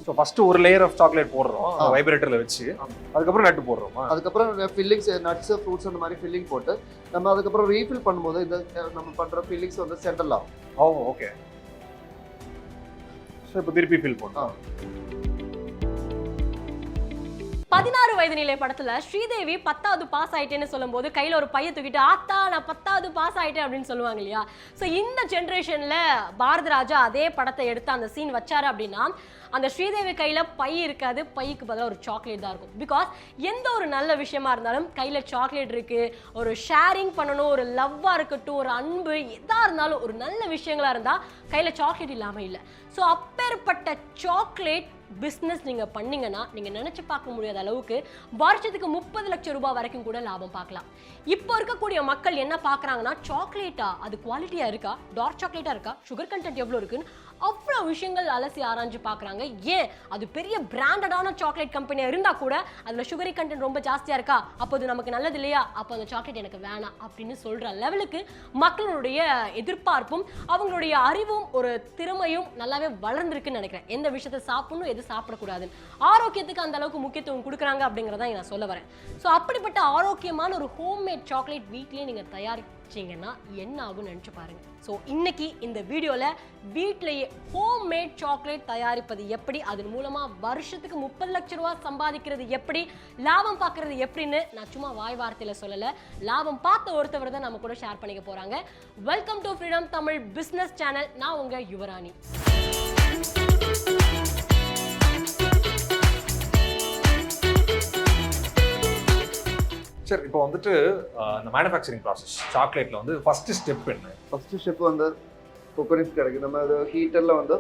So first ஒரு layer of chocolate போடுறோம் வைப்ரேட்டர்ல வச்சு, அதுக்கப்புறம் நட்டு போடுறோமா? அதுக்கப்புறம் ஃபில்லிங்ஸ் நட்ஸ் ஃப்ரூட்ஸ் அந்த மாதிரி ஃபில்லிங் போட்டு நம்ம அதுக்கப்புறம் ரீஃபில் பண்ணும்போது இந்த நம்ம பண்ற ஃபில்லிங்ஸ் வந்து சென்டர்ல ஆகும். ஓ ஓகே. ஸோ இப்போ திருப்பி ஃபில் பண்ணோம். 16 வயது நிலை படத்துல ஸ்ரீதேவி 10வது பாஸ் ஆயிட்டேன்னு சொல்லும்போது கையில ஒரு பைய தூக்கிட்டு ஆத்தா நான் 10வது பாஸ் ஆயிட்டேன் அப்படின்னு சொல்லுவாங்க இல்லையா? ஸோ இந்த ஜென்ரேஷன்ல பாரதி ராஜா அதே படத்தை எடுத்து அந்த சீன் வச்சாரு அப்படின்னா அந்த ஸ்ரீதேவி கையில பை இருக்காது, பைக்கு பதிலாக ஒரு சாக்லேட் தான் இருக்கும். பிகாஸ் எந்த ஒரு நல்ல விஷயமா இருந்தாலும் கையில சாக்லேட் இருக்கு, ஒரு ஷேரிங் பண்ணணும், ஒரு லவ்வா இருக்கட்டும், ஒரு அன்பு எதா இருந்தாலும் ஒரு நல்ல விஷயங்களா இருந்தா கையில சாக்லேட் இல்லாம இல்லை. ஸோ அப்பேற்பட்ட சாக்லேட் பிஸ்னஸ் நீங்கள் பண்ணீங்கன்னா நீங்கள் நினச்சி பார்க்க முடியாத அளவுக்கு வருஷத்துக்கு 30 லட்சம் ரூபாய் வரைக்கும் கூட லாபம் பார்க்கலாம். இப்போ இருக்கக்கூடிய மக்கள் என்ன பார்க்குறாங்கன்னா, சாக்லேட்டா அது குவாலிட்டியாக இருக்கா, டார்க் சாக்லேட்டாக இருக்கா, சுகர் கண்டென்ட் எவ்வளோ இருக்குன்னு அவ்வளோ விஷயங்கள் அலசி ஆராய்ஞ்சு பார்க்குறாங்க. ஏன் அது பெரிய பிராண்டடான சாக்லேட் கம்பெனியாக இருந்தால் கூட அதில் சுகரி கண்டென்ட் ரொம்ப ஜாஸ்தியாக இருக்கா, அப்போ அது நமக்கு நல்லது இல்லையா, அப்போ அந்த சாக்லேட் எனக்கு வேணாம் அப்படின்னு சொல்கிற லெவலுக்கு மக்களுடைய எதிர்பார்ப்பும் அவங்களுடைய அறிவும் ஒரு திறமையும் நல்லாவே வளர்ந்துருக்குன்னு நினைக்கிறேன். எந்த விஷயத்தை சாப்பிடணும், எது சாப்பிடக்கூடாதுன்னு ஆரோக்கியத்துக்கு அந்த அளவுக்கு முக்கியத்துவம் கொடுக்குறாங்க அப்படிங்கிறத நான் சொல்ல வரேன். ஸோ அப்படிப்பட்ட ஆரோக்கியமான ஒரு ஹோம்மேட் சாக்லேட் வீட்லேயே நீங்கள் தயாரிச்சிங்கன்னா என்ன ஆகும்னு நினச்சி பாருங்க. ஸோ இன்னைக்கு இந்த வீடியோவில் வீட்டிலேயே ஹோம்மேட் சாக்லேட் தயாரிப்பது எப்படி, அதன் மூலமாக வருஷத்துக்கு 30 லட்சம் ரூபா சம்பாதிக்கிறது எப்படி, லாபம் பார்க்கறது எப்படின்னு நான் சும்மா வாய் வார்த்தையில் சொல்லலை, லாபம் பார்த்த ஒருத்தவர் தான் நம்ம கூட ஷேர் பண்ணிக்க போகிறாங்க. Welcome to freedom Tamil business channel. நான் உங்கள் யுவராணி. சரி, இப்போ வந்துட்டு இந்த மேனுஃபேக்சரிங் ப்ராசஸ் சாக்லேட்ல வந்து ஃபர்ஸ்ட் ஸ்டெப் என்ன? ஃபர்ஸ்ட் ஸ்டெப் வந்து கோகோனட் கிடைக்கும். நம்ம அது ஹீட்டரில் வந்து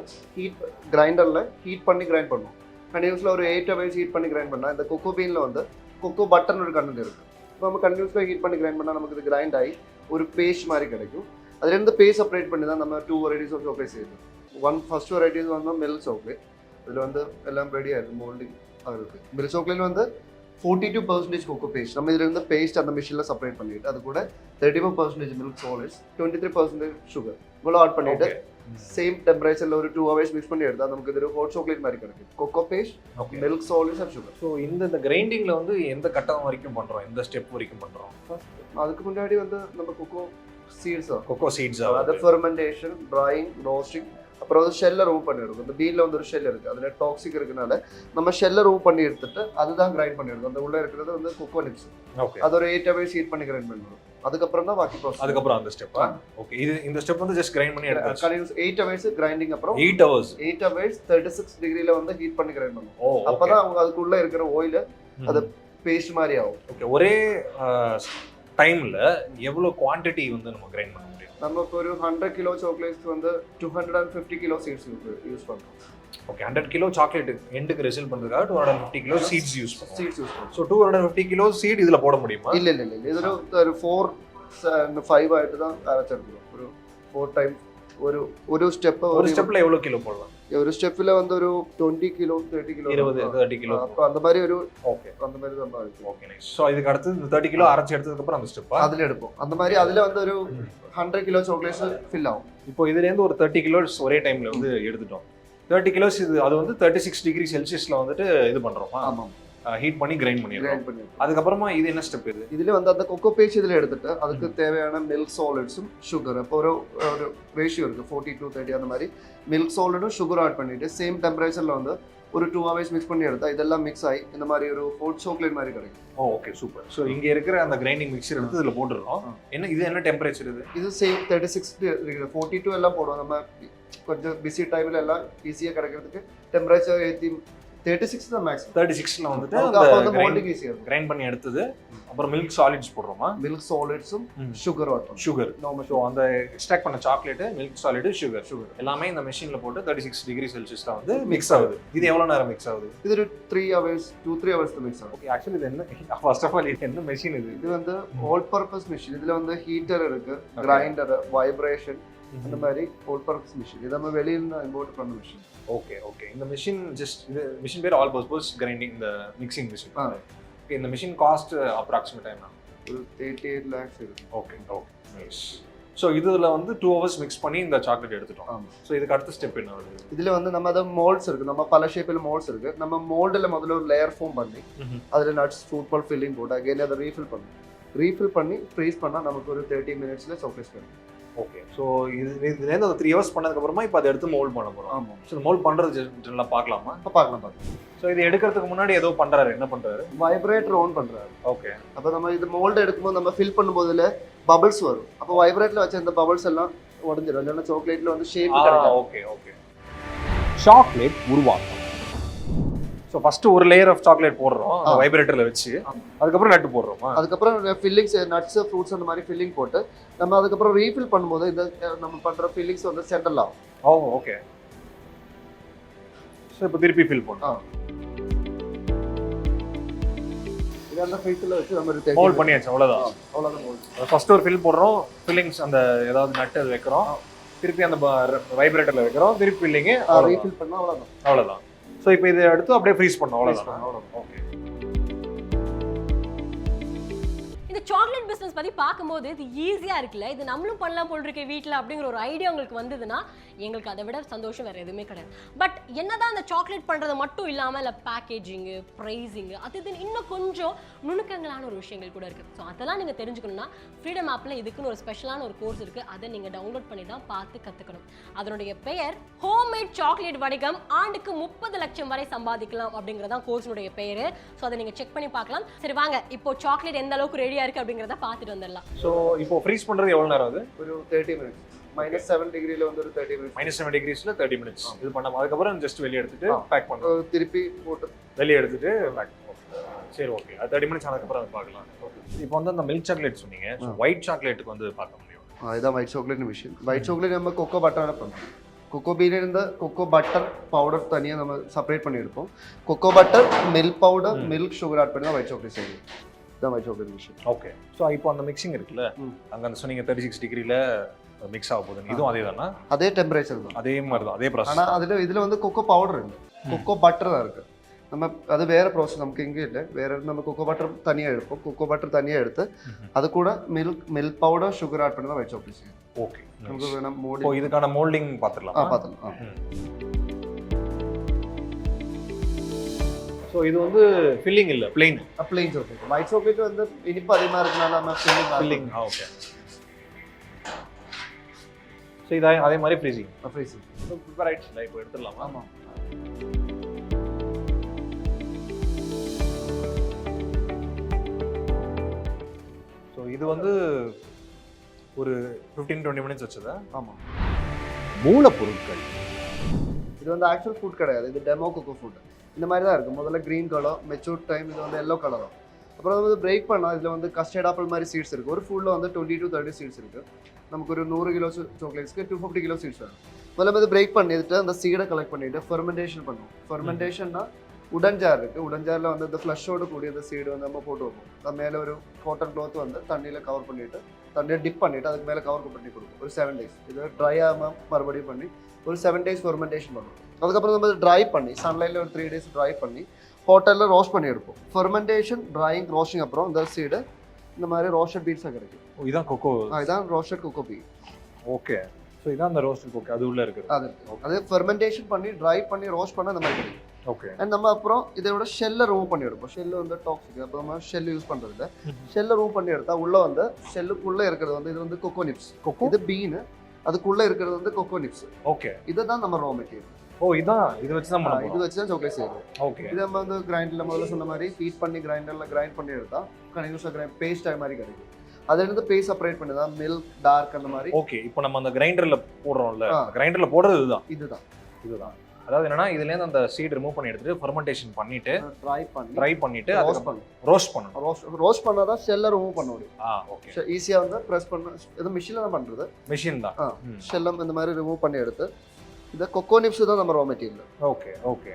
கிரைண்டரில் ஹீட் பண்ணி கிரைண்ட் பண்ணுவோம். கண்டினியூஸில் ஒரு 8 hours ஹீட் பண்ணி கிரைண்ட் பண்ணால் இந்த கொக்கோ பீனில் வந்து கொக்கோ பட்டர்னு ஒரு கண்டென்ட் இருக்குது. இப்போ நம்ம கண்டினியூஸில் ஹீட் பண்ணி கிரைண்ட் பண்ணால் நமக்கு இது கிரைண்ட் ஆகி ஒரு பேஸ்ட் மாதிரி கிடைக்கும். அதுலேருந்து பேஸ்ட் செப்பரேட் பண்ணி தான் நம்ம 2 varieties ஆஃப் சாக்லேட் செய்யுது. ஃபர்ஸ்ட் வெரைட்டிஸ் வந்து மில்க் சாக்லேட். இதில் வந்து எல்லாம் ரெடியாக இருக்குது, மோல்டிங் இருக்குது. மில்க் சாக்லேட் வந்து 42% கொக்கோ பேஸ்ட். நம்ம இதில் இருந்து பேஸ்ட் அந்த மிஷினில் செப்பரேட் பண்ணிட்டு அது கூட 34% மில்க் சாலிட்ஸ், 23% சுகர் இவ்வளோ ஆட் பண்ணிட்டு சேம் டெம்பரேச்சரில் ஒரு 2 hours மிக்ஸ் பண்ணி எடுத்தால் நமக்கு இது ஹாட் சாக்லேட் மாதிரி கிடைக்கும். Cocoa paste, milk solids and sugar. So இந்த கிரைண்டிங்கில் வந்து எந்த கட்டம் வரைக்கும் பண்ணுறோம், எந்த ஸ்டெப் வரைக்கும் பண்ணுறோம்? அதுக்கு முன்னாடி வந்து நம்ம கொக்கோ சீட்ஸ் அது ஃபெர்மெண்டேஷன், ட்ரையிங், ரோஸ்டிங், அப்புறம் வந்து ஷெல்லை ரிமூவ் பண்ணி எடுக்கும். இந்த பீனில் வந்து ஒரு ஷெல் இருக்குது, அதில் டாக்ஸிக் இருக்கனால நம்ம ஷெல்லை ரிமூவ் பண்ணி எடுத்துட்டு அதுதான் கிரைண்ட் பண்ணி எடுக்கும். அந்த உள்ளே இருக்கிறது வந்து கொக்கோ நிப்ஸ். அது ஒரு 8 hours ஹீட் பண்ணி கிரைண்ட் பண்ணிடும். அதுக்கப்புறம் தான் பாக்கி ப்ராசஸ். அதுக்கப்புறம் அந்த ஸ்டெப். ஓகே, இந்த ஸ்டெப் வந்து ஜஸ்ட் கிரைண்ட் பண்ணி எடுத்து கண்டினியூஸ் 8 hours கிரைண்டிங். அப்புறம் 8 hours 36 டிகிரில வந்து ஹீட் பண்ணி கிரைண்ட் பண்ணுவோம். அப்பதான் அவங்க அதுக்குள்ள இருக்கிற ஆயில் அது பேஸ்ட் மாதிரி ஆகும். ஓகே, ஒரே டைம்ல எவ்வளவு குவாண்டிட்டி வந்து நம்ம கிரைண்ட் பண்ண முடியும்? நம்ம இப்போ ஒரு 100 கிலோ சாக்லேட்ஸ் வந்து 250 கிலோ சீட்ஸ் யூஸ் பண்ணுறோம். ஓகே, 100 கிலோ சாக்லேட் எண்டுக்கு ரிசல்ட் பண்ணுறதுக்காக 250 கிலோ சீட்ஸ் யூஸ் பண்ணுவோம். சீட்ஸ் யூஸ் பண்ணுவோம். ஸோ 250 கிலோ சீட் இதில் போட முடியுமா? இல்லை இதில் ஒரு 4 and 5 ஆகிட்டு தான் அரைச்சிருக்கோம். ஒரு 4 டைம் ஒரு ஸ்டெப்பில் எவ்வளோ கிலோ போடலாம்? ஒரு ஸ்டெப்பில் வந்து ஒரு 20 கிலோ 30 கிலோ 30 கிலோ அப்போ அந்த மாதிரி ஒரு ஓகே அந்த மாதிரி தான் இருக்கும். Okay, nice. ஸோ இதுக்கு அடுத்து இந்த 30 கிலோ அரைச்சி எடுத்ததுக்கப்புறம் அந்த ஸ்டெப் அதில் எடுப்போம். அந்த மாதிரி அதில் வந்து ஒரு 100 கிலோ சாக்லேட்ஸ் ஃபில் ஆகும். இப்போ இதுலேருந்து ஒரு 30 கிலோஸ் ஒரே டைமில் வந்து எடுத்துட்டோம். 30 கிலோஸ் அது வந்து 36 டிகிரி செல்சியஸில் வந்துட்டு இது பண்ணுறோம். ஆமாம், ஹீட் பண்ணி கிரைண்ட் பண்ணிடுறோம். அதுக்கப்புறமா இது என்ன ஸ்டெப்? இதுல வந்து அந்த கொக்கோ பேஸ்ட் இதில் எடுத்துட்டு அதுக்கு தேவையான மில்க் சாலிட்ஸும் சுகர், அப்போ ஒரு ரேஷியோ இருக்குது 40-30 அந்த மாதிரி மில்க் சாலிடும் சுகர் ஆட் பண்ணிட்டு சேம் டெம்பரேச்சரில் வந்து ஒரு 2 hours மிக்ஸ் பண்ணி எடுத்தா இதெல்லாம் மிக்ஸ் ஆகி இந்த மாதிரி ஒரு ஹாட் சாக்லேட் மாதிரி கிடைக்கும். Okay, super. ஸோ இங்கே இருக்கிற அந்த கிரைண்டிங் மிக்சர் எடுத்து இதில் போட்டுடுறோம். என்ன டெம்பரேச்சர் இது சேம் 36 டிகிரி 42 எல்லாம் போடுவோம். நம்ம கொஞ்சம் பிஸி டைமில் எல்லாம் ஈஸியாக கிடைக்கிறதுக்கு டெம்பரேச்சர் 36 தான் மேக்ஸ். 36ல வந்துட்டு அந்த மோல்டிங் ஈஸியா இருக்கும். கிரைண்ட் பண்ணி எடுத்தது அப்புறம் மில்க் சாலிட்ஸ் போடுறோமா? மில்க் சாலிட்ஸும் சுகர் நார்மல். ஸோ அந்த எக்ஸ்ட்ராக்ட் பண்ண சாக்லேட், மில்க் சாலிட், சுகர் எல்லாமே இந்த மெஷினில் போட்டு 36 டிகிரி செல்சியஸ்ல வந்து மிக்ஸ் ஆகுது. இது எவ்வளோ நேரம் மிக்ஸ் ஆகுது? இது 3 hours 2-3 hours மிக்ஸ் ஆகும். ஓகே, ஆக்சுவலி இது என்ன, ஃபர்ஸ்ட் ஆஃப் ஆல் இது என்ன மெஷின்? இது வந்து ஆல் பர்பஸ் மிஷின். இதுல வந்து ஹீட்டர் இருக்கு, கிரைண்டர், வைப்ரேஷன், அந்த மாதிரி ஆல் பர்பஸ் மிஷின். இது நம்ம வெளியில இம்போர்ட் பண்ண மிஷின். ஓகே. இந்த மிஷின் இது மிஷின் பேர் ஆல் பர்பஸ் கிரைண்டிங் இந்த மிக்சிங் மிஷின். ஓகே, இந்த மிஷின் காஸ்ட் அப்ராக்சிமேட்டா என்ன? ஒரு 88 lakhs இருக்கு. Okay, nice. ஸோ இதில் வந்து 2 hours மிக்ஸ் பண்ணி இந்த சாக்லேட் எடுத்துட்டோம். ஆமாம். ஸோ இதுக்கு அடுத்த ஸ்டெப் என்ன வருது? இதில் வந்து நம்ம அதை மோல்ட்ஸ் இருக்குது, நம்ம பல ஷேப்பில் மோல்ட்ஸ் இருக்குது. நம்ம மோல்டில் முதல்ல ஒரு லேயர் ஃபார்ம் பண்ணி அதில் நட்ஸ் ஃப்ரூட் பால் ஃபில்லிங் போட்டு அகைன் அதை ரீஃபில் பண்ணி ஃப்ரீஸ் பண்ணால் நமக்கு ஒரு 30 minutes சாக்லேட்ஸ் கிடைக்கும். ஓகே. ஸோ இதுலேருந்து அந்த 3 hours பண்ணதுக்கப்புறமா இப்போ அதை எடுத்து மோல்ட் பண்ண போகிறோம். ஆமாம். ஸோ மோல்ட் பண்ணுறது நல்லா பார்க்கலாமா? பார்க்கலாம். ஸோ இது எடுக்கிறதுக்கு முன்னாடி ஏதோ பண்ணுறாரு, என்ன பண்ணுறாரு? வைப்ரேட்டர் ஆன் பண்ணுறாரு. ஓகே. அப்போ நம்ம இது மோல்டு எடுக்கும்போது நம்ம ஃபில் பண்ணும்போதுல பபிள்ஸ் வரும். அப்போ வைப்ரேட்டில் வச்ச இந்த பபிள்ஸ் எல்லாம் உடஞ்சிடும், இல்லைன்னா சாக்லேட்டில் வந்து ஷேப் கிடைக்கும். ஓகே. சாக்லேட் உருவாக்கம். ஸோ ஃபர்ஸ்ட் ஒரு லேயர் ஆஃப் சாக்லேட் போடுறோம் வைப்ரேட்டரில் வச்சு, அதுக்கப்புறம் நட்டு போடுறோமா? அதுக்கப்புறம் ஃபில்லிங்ஸ் நட்ஸ் ஃப்ரூட்ஸ் அந்த மாதிரி ஃபில்லிங் போட்டு நம்ம அதுக்கப்புறம் ரீஃபில் பண்ணும்போது இந்த நம்ம பண்ணுற ஃபில்லிங்ஸ் வந்து சென்டரில் ஆகும். ஓகே. ஸோ இப்போ திருப்பி ஃபில் பண்ணோம். இதெல்லாம் ஃபில்லில் வச்சு நம்ம மோல்ட் பண்ணியாச்சு, அவ்வளோதான். மோல்ட். ஃபர்ஸ்ட் ஒரு ஃபில் போடுறோம், ஃபில்லிங்ஸ் அந்த ஏதாவது நட்டு அது வைக்கிறோம், திருப்பி அந்த வைப்ரேட்டரில் வைக்கிறோம், திருப்பி ஃபில்லிங்கு ரீஃபில் பண்ணால் அவ்வளோதான். ஸோ இப்போ இதை எடுத்து அப்படியே ஃப்ரீஸ் பண்ணோம், அவ்வளோதான். ஓகே. இந்த சாக்லேட் பிசினஸ் பத்தி பார்க்கும்போது இது ஈஸியா இருக்குல்ல, இது நம்மளும் பண்ணலாம் போல் இருக்கு வீட்டில் அப்படிங்கிற ஒரு ஐடியா உங்களுக்கு வந்ததுன்னா எங்களுக்கு அதை விட சந்தோஷம் வேற எதுவுமே கிடையாது. பட் என்னதான் அந்த சாக்லேட் பண்றது மட்டும் இல்லாமல் இல்லை பேக்கேஜிங்கு, ப்ரைஸிங்கு, அது இதுன்னு இன்னும் கொஞ்சம் நுணுக்கங்களான ஒரு விஷயங்கள் கூட இருக்கு. ஸோ அதெல்லாம் நீங்க தெரிஞ்சுக்கணும்னா ஃப்ரீடம் ஆப்ல இதுக்குன்னு ஒரு ஸ்பெஷலான ஒரு கோர்ஸ் இருக்கு, அதை நீங்க டவுன்லோட் பண்ணி தான் பார்த்து கத்துக்கணும். அதனுடைய பெயர் ஹோம்மேட் சாக்லேட் வணிகம், ஆண்டுக்கு 30 லட்சம் வரை சம்பாதிக்கலாம் அப்படிங்கறதான் கோர்ஸினுடைய பெயர். ஸோ அதை நீங்க செக் பண்ணி பார்க்கலாம். சரி வாங்க, இப்போ சாக்லேட் எந்த அளவுக்கு ரெடியா இருக்கு அப்படிங்கறத பார்த்துட்டு வந்துடலாம். ஸோ இப்போ ஃப்ரீஸ் பண்றது எவ்வளவு நேரம் ஆகுது? ஒரு 30 minutes. -7 டிகிரில வந்து ஒரு 30 minutes. -7 டிகிரிஸ்ல 30 minutes இது பண்ணாம அதுக்கப்புறம் ஜஸ்ட் வெளிய எடுத்துட்டு பேக் பண்ணுவோம். திருப்பி போட்டு வெளிய எடுத்துட்டு பேக் பண்ணுவோம். சரி, ஓகே. அது 30 minutes ஆனதுக்கு அப்புறம் அதை பார்க்கலாம். இப்போ வந்து அந்த மில்க் சாக்லேட் சொன்னீங்க, ஸோ ஒயிட் சாக்லேட்டுக்கு வந்து பார்க்க முடியும். இதான் white chocolate machine. White chocolate நம்ம கொக்கோ பட்டரால பண்ணுவோம். கொக்கோ பீன்ல இருந்து கொக்கோ பட்டர் பவுடர் தனியாக நம்ம செப்பரேட் பண்ணி எடுப்போம். Cocoa butter, milk powder, milk sugar add பண்ணி தான் ஒயிட் சாக்லேட் செய்வோம். இதான் white chocolate machine. Okay. So இப்போ அந்த மிக்சிங் இருக்குல்ல, அங்கே அந்த சொன்னீங்க 36 டிகிரியில் மிக்ஸ் ஆக போகுது, இதுவும் அதே தானே? அதே டெம்பரேச்சர் தான், அதே மாதிரி தான், அதே ப்ராசஸ். ஆனால் இதில் வந்து கொக்கோ பவுடர் இல்லை, கொக்கோ பட்டர் தான் இருக்குது. நம்ம அது வேறு ப்ராசஸ், நமக்கு இங்கே இல்லை. வேறு நம்ம கொக்கோ பட்டர் தனியாக எடுப்போம். கொக்கோ பட்டர் தனியாக எடுத்து அது கூட மில்க் பவுடர், சுகர் ஆட் பண்ணி தான் ஒயிட் சாக்லேட் செய்யும். ஓகே. நமக்கு வேணும் இப்போ இதுக்கான மோல்டிங் பார்த்துடலாம். பார்த்துக்கலாம். ஸோ இது வந்து ஃபில்லிங் இல்லை, பிளெயின் சாக்லேட். ஒயிட் சாக்லேட் வந்து இனிப்பு அதிகமாக இருக்குனால நம்ம ஃபில்லிங். ஓகே. ஸோ இது அதே மாதிரி ஃப்ரீசிங். ஸோ ப்ரிப்பேர் ஆயிடுச்சுல, இப்போ எடுத்துடலாமா? ஆமாம். ஸோ இது வந்து ஒரு 15-20 minutes வச்சதா? ஆமாம். மூலப்பொருட்கள் இது வந்து ஆக்சுவல் ஃபுட் கிடையாது, இது டெமோ கொக்கோ ஃபுட். இந்த மாதிரி தான் இருக்குது. முதல்ல க்ரீன் கலர், மெச்சூர் டைம் இது வந்து எல்லோ கலரும். அப்புறம் வந்து பிரேக் பண்ணால் இதில் வந்து கஸ்டர்ட் ஆப்பிள் மாதிரி சீட்ஸ் இருக்குது. ஒரு ஃபுட்டில் வந்து 20 to 30 சீட்ஸ் இருக்குது. நமக்கு ஒரு 100 கிலோ சாக்லேட்ஸ்க்கு 250 கிலோ சீட்ஸ் வரும். முதல்ல வந்து பிரேக் பண்ணிட்டு அந்த சீடை கலெக்ட் பண்ணிவிட்டு ஃபெர்மெண்டேஷன் பண்ணுவோம். ஃபெர்மெண்டேஷன்னா உடன் ஜார் இருக்குது. உடன் ஜாரில் வந்து அந்த ஃப்ளஷோடு கூடிய அந்த சீடு வந்து நம்ம போட்டு வைப்போம். அது மேலே ஒரு காட்டன் க்ளாத் வந்து தண்ணியில் கவர் பண்ணிவிட்டு தண்ணியை டிப் பண்ணிவிட்டு அதுக்கு மேலே கவர் பண்ணி கொடுக்கும். ஒரு 7 days இது ட்ரை ஆகாமல் மறுபடியும் பண்ணி ஒரு 7 days ஃபெர்மெண்டேஷன் பண்ணுவோம். அதுக்கப்புறம் நம்ம ட்ரை பண்ணி சன்லைட்டில் ஒரு 3 days ட்ரை பண்ணி ஹோட்டலில் ரோஸ்ட் பண்ணி எடுப்போம். ஃபெர்மெண்டேஷன், ட்ரையிங், ரோஸ்டிங் அப்புறம் இந்த சீடு இந்த மாதிரி ரோஸ்டட் பீட்ஸாக கிடைக்கும். இதான் கொக்கோ. இதுதான் roasted coco peat. Okay. So இதான் அந்த ரோஸ்டட் கொக்கோ, அது உள்ள இருக்குது. அது ஃபெர்மெண்டேஷன் பண்ணி ட்ரை பண்ணி ரோஸ்ட் பண்ண அந்த மாதிரி கிடைக்கும். ஓகே. அண்ட் நம்ம அப்புறம் இதோட ஷெல்லை ரிமூவ் பண்ணி எடுப்போம். ஷெல்லு வந்து டாக்ஸிக், அப்போ நம்ம ஷெல் யூஸ் பண்ணுறது இல்லை. ஷெல்லை ரிமூவ் பண்ணி எடுத்தால் உள்ளே வந்து ஷெல்லுக்குள்ளே இருக்கிறது வந்து இது வந்து கொக்கோ நிப்ஸ். இது பீனு, அதுக்குள்ளே இருக்கிறது வந்து கொக்கோ நிப்ஸ். ஓகே. இதை தான் நம்ம ரா மெட்டீரியல். இதான் இது வச்சு தான் பண்ணுவோம். இது வச்சு தான் சாக்லேட் செய்யறோம். ஓகே. இது நம்ம வந்து கிரைண்டரில் முதல்ல சொன்ன மாதிரி ஹீட் பண்ணி கிரைண்டரில் கிரைண்ட் பண்ணி எடுத்தால் கண்டினியூஸாக பேஸ்ட் ஆகி மாதிரி கிடைக்கும். அதுலேருந்து பேஸ்ட் செப்பரேட் பண்ணி தான் மில்க், டார்க் அந்த மாதிரி. ஓகே. இப்போ நம்ம அந்த கிரைண்டரில் போடுறோம்ல, கிரைண்டரில் போடுறது இதுதான். அதாவது என்னன்னா இதுலேருந்து அந்த சீட் ரிமூவ் பண்ணி எடுத்துட்டு ஃபெர்மெண்டேஷன் பண்ணிட்டு ட்ரை பண்ணிட்டு ரோஸ்ட் பண்ணணும். ரோஸ்ட் பண்ணால் தான் ஷெல்லை ரிமூவ் பண்ண முடியும். ஓகே. ஈஸியாக வந்து ப்ரெஸ் பண்ண இது மிஷினில் தான் பண்ணுறது. மிஷின் தான். ஷெல்லம் இந்த மாதிரி ரிமூவ் பண்ணி எடுத்து இந்த கொக்கோ நிப்ஸ் தான் நம்ம ரா மெட்டீரியல். ஓகே.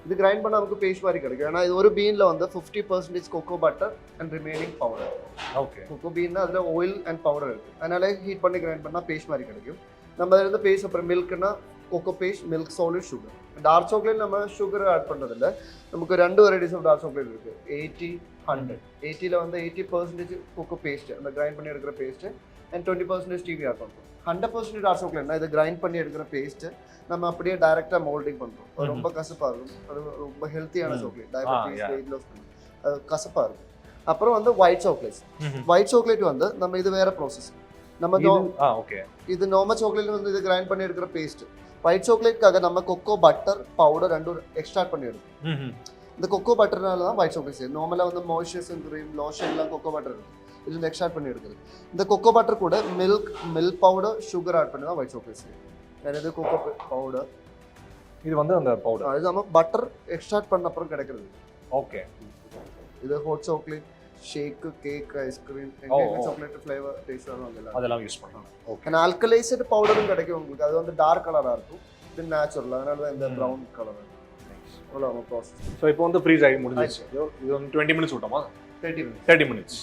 இது கிரைண்ட் பண்ணால் நமக்கு பேஸ்ட் மாதிரி கிடைக்கும். ஏன்னா இது ஒரு பீனில் வந்து 50% cocoa butter and remaining powder. Okay. Cocoa பீன்னா அதில் ஆயில் அண்ட் பவுடர் இருக்குது. அதனால ஹீட் பண்ணி கிரைண்ட் பண்ணால் பேஸ்ட் மாதிரி கிடைக்கும். நம்ம அதில் இருந்து பேஸ்ட் அப்புறம் மில்க்னா cocoa paste, milk solid, sugar. Dark chocolate நம்ம சுகர் ஆட் பண்ணுறதில்ல. நமக்கு 2 வெரைட்டிஸ் ஆஃப் டார்க் சாக்லேட் இருக்குது, 80, 100. 80ல் வந்து 80% கொக்கோ பேஸ்ட்டு, அந்த கிரைண்ட் பண்ணி எடுக்கிற பேஸ்ட்டு. அண்ட் 20% TBR பண்ணுறோம். 100% டார்க் சாக்லேட்னா இதை கிரைண்ட் பண்ணி எடுக்கிற பேஸ்ட்டு நம்ம அப்படியே டைரெக்டாக மோல்டிங் பண்ணுறோம். ரொம்ப கசப்பாக இருக்கும், அது ரொம்ப ஹெல்த்தியான சாக்லேட், டயபெட்டிஸ் வெயிட் லாஸ் பண்ணி அது கசப்பாக இருக்கும். அப்புறம் வந்து ஒயிட் சாக்லேட் வந்து நம்ம இது வேற ப்ராசஸ். நம்ம இது நார்மல் சாக்லேட் வந்து இது கிரைண்ட் பண்ணி எடுக்கிற பேஸ்ட். ஒயிட் சாக்லேட்காக நம்ம கொக்கோ பட்டர் பவுடர் ரெண்டும் எக்ஸ்ட்ராக்ட் பண்ணி எடுக்கும். இந்த கொக்கோ பட்டர்னால தான் ஒயிட் சாக்லேட் செய்யும். நார்மலாக வந்து மாய்ஸ்சரைசர் க்ரீம் லோஷன்லாம் கொக்கோ பட்டர் இருக்குது, இது வந்து எக்ஸ்ட்ராக்ட் பண்ணி எடுக்குது. இந்த கொக்கோ பட்டர் கூட மில்க் பவுடர் சுகர் ஆட் பண்ணி தான் ஒயிட் சாக்லேட் செய்யும். வேறு இது கொக்கோ பவுடர், இது வந்து அந்த பவுடர், அது நம்ம பட்டர் எக்ஸ்ட்ராக்ட் பண்ண அப்புறம் கிடைக்கிறது. ஓகே, இது hot chocolate shake cake ice cream chocolate flavour taste வரும், அதெல்லாம் யூஸ் பண்ணலாம். ஓகே, அண்ட் ஆல்கலைஸ்டு பவுடரும் கிடைக்கும் உங்களுக்கு. அது வந்து டார்க் கலராக இருக்கும், இது நேச்சுரல், அதனால தான் இந்த ப்ரௌன் கலர். அவ்வளோ ப்ராசஸ். ஸோ இப்போ வந்து ஃப்ரீஸ் ஆகி முடிஞ்சிச்சு. இது வந்து 20 மினிட்ஸ் விட்டோமா? 30 மினிட்ஸ்.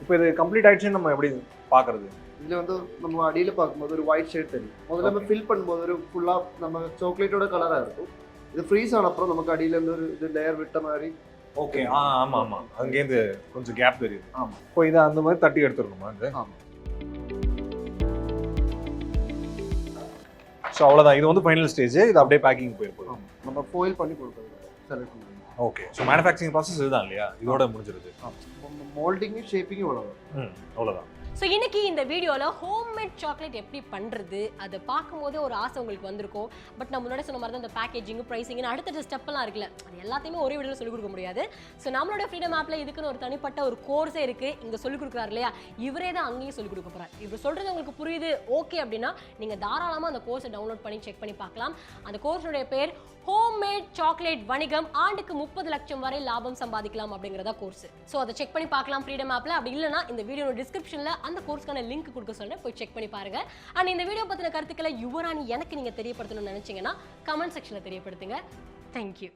இப்போ இது கம்ப்ளீட் ஆயிடுச்சுன்னு நம்ம எப்படி பார்க்கறது? இதில் வந்து நம்ம அடியில் பார்க்கும்போது ஒரு ஒயிட் ஷேட் தெரியும். முதல்ல நம்ம ஃபில் பண்ணும்போது ஒரு ஃபுல்லாக நம்ம சாக்லேட்டோட கலராக இருக்கும். இது ஃப்ரீஸ் ஆன அப்புறம் நமக்கு அடியிலேருந்து ஒரு இது லேயர் விட்ட மாதிரி. ஓகே, ஆமாம், அங்கேருந்து கொஞ்சம் கேப் தெரியுது. ஆமாம், இப்போ இதை அந்த மாதிரி தட்டி எடுத்துருக்கோமா? இது ஆமாம். ஸோ அவ்வளோதான், இது வந்து ஃபைனல் ஸ்டேஜ். இது அப்படியே பேக்கிங் போயிருப்போம். நம்ம ஃபோயில் பண்ணி கொடுக்குறது செலக்ட் பண்ணுவோம். ஓகே, ஸோ மேனுஃபேக்சரிங் ப்ராசஸ் இதுதான் இல்லையா? இதோட முடிஞ்சிருது. மோல்டிங்கும் ஷேப்பிங்கும் அவ்வளோதான். ஸோ இன்னைக்கு இந்த வீடியோவில் ஹோம்மேட் சாக்லேட் எப்படி பண்ணுறது அதை பார்க்கும்போது ஒரு ஆசை உங்களுக்கு வந்திருக்கும். பட் நான் முன்னாடி சொன்ன மாதிரி தான் இந்த பேக்கேஜிங் ப்ரைஸிங்னு அடுத்தடுத்த ஸ்டெப்லாம் இருக்குல்ல, அது எல்லாத்தையுமே ஒரே வீடியோவில் சொல்லிக் கொடுக்க முடியாது. ஸோ நம்மளோட ஃப்ரீடம் ஆப்பில் இதுக்குன்னு ஒரு தனிப்பட்ட ஒரு கோர்ஸே இருக்குது. இங்கே சொல்லிக் கொடுக்குறாரு இல்லையா, இவரே தான் அங்கேயும் சொல்லிக் கொடுக்க போகிறார். இவர் சொல்கிறது உங்களுக்கு புரியுது ஓகே அப்படின்னா நீங்கள் தாராளமாக அந்த கோர்ஸை டவுன்லோட் பண்ணி செக் பண்ணி பார்க்கலாம். அந்த கோர்ஸுடைய பேர் ஹோம்மேட் சாக்லேட் வணிகம், ஆண்டுக்கு 30 லட்சம் வரை லாபம் சம்பாதிக்கலாம் அப்படிங்கிறதா கோர்ஸ். ஸோ அதை செக் பண்ணி பார்க்கலாம் ஃப்ரீடம் ஆப்பில். அப்படி இல்லைனா இந்த வீடியோட டிஸ்கிரிப்ஷனில் அந்த கோர்ஸ்க்கான லிங்க் கொடுக்க சொல்றேன், போய் செக் பண்ணி பாருங்க. அண்ட் இந்த வீடியோ பத்தின கருத்துக்களை யுவராணி எனக்கு நீங்க தெரியப்படுத்தணும்னு நினைச்சீங்கன்னா கமெண்ட் செக்ஷன்ல தெரியப்படுத்துங்க. தேங்க்யூ.